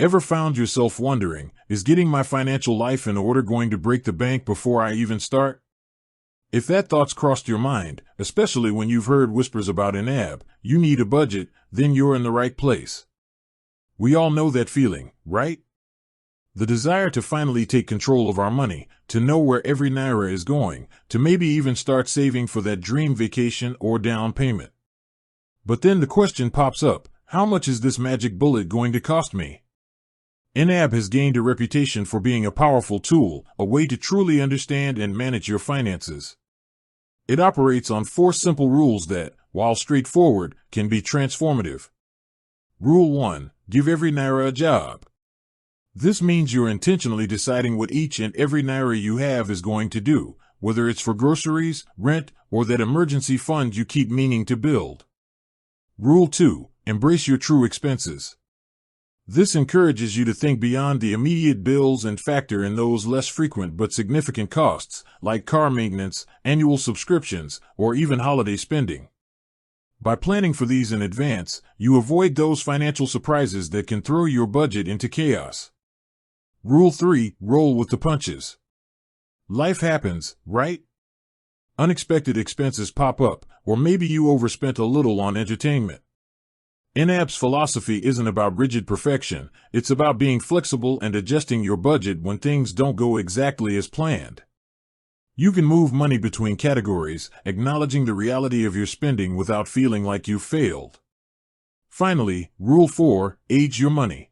Ever found yourself wondering, is getting my financial life in order going to break the bank before I even start? If that thought's crossed your mind, especially when you've heard whispers about YNAB, you need a budget, then you're in the right place. We all know that feeling, right? The desire to finally take control of our money, to know where every naira is going, to maybe even start saving for that dream vacation or down payment. But then the question pops up, how much is this magic bullet going to cost me? YNAB has gained a reputation for being a powerful tool, a way to truly understand and manage your finances. It operates on 4 simple rules that, while straightforward, can be transformative. Rule 1. Give every naira a job. This means you're intentionally deciding what each and every naira you have is going to do, whether it's for groceries, rent, or that emergency fund you keep meaning to build. Rule 2. Embrace your true expenses. This encourages you to think beyond the immediate bills and factor in those less frequent but significant costs, like car maintenance, annual subscriptions, or even holiday spending. By planning for these in advance, you avoid those financial surprises that can throw your budget into chaos. Rule 3. Roll with the punches. Life happens, right? Unexpected expenses pop up, or maybe you overspent a little on entertainment. YNAB's philosophy isn't about rigid perfection, it's about being flexible and adjusting your budget when things don't go exactly as planned. You can move money between categories, acknowledging the reality of your spending without feeling like you've failed. Finally, Rule 4. Age your money.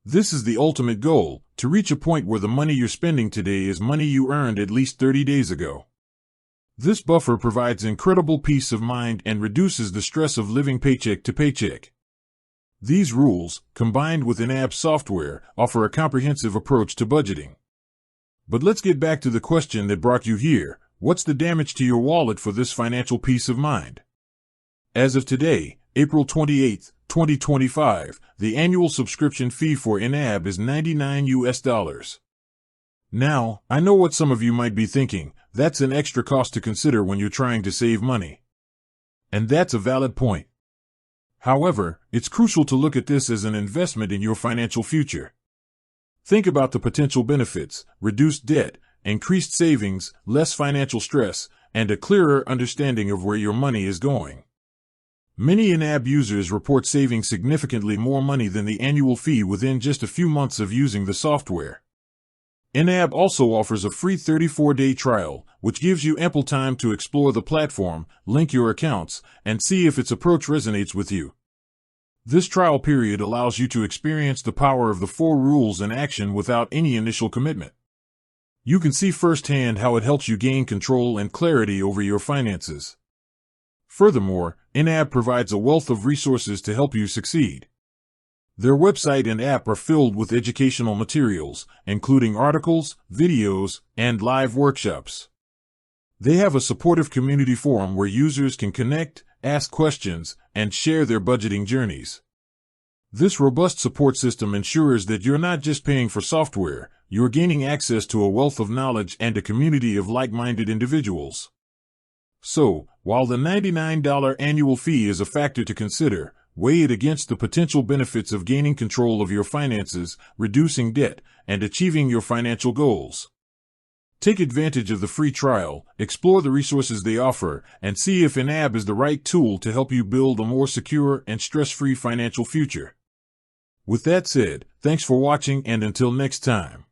This is the ultimate goal, to reach a point where the money you're spending today is money you earned at least 30 days ago. This buffer provides incredible peace of mind and reduces the stress of living paycheck to paycheck. These rules, combined with YNAB software, offer a comprehensive approach to budgeting. But let's get back to the question that brought you here. What's the damage to your wallet for this financial peace of mind? As of today, April 28, 2025, the annual subscription fee for YNAB is $99. Now, I know what some of you might be thinking. That's an extra cost to consider when you're trying to save money. And that's a valid point. However, it's crucial to look at this as an investment in your financial future. Think about the potential benefits: reduced debt, increased savings, less financial stress, and a clearer understanding of where your money is going. Many YNAB users report saving significantly more money than the annual fee within just a few months of using the software. YNAB also offers a free 34-day trial, which gives you ample time to explore the platform, link your accounts, and see if its approach resonates with you. This trial period allows you to experience the power of the 4 rules in action without any initial commitment. You can see firsthand how it helps you gain control and clarity over your finances. Furthermore, YNAB provides a wealth of resources to help you succeed. Their website and app are filled with educational materials, including articles, videos, and live workshops. They have a supportive community forum where users can connect, ask questions, and share their budgeting journeys. This robust support system ensures that you're not just paying for software, you're gaining access to a wealth of knowledge and a community of like-minded individuals. So, while the $99 annual fee is a factor to consider, weigh it against the potential benefits of gaining control of your finances, reducing debt, and achieving your financial goals. Take advantage of the free trial, explore the resources they offer, and see if YNAB is the right tool to help you build a more secure and stress-free financial future. With that said, thanks for watching, and until next time.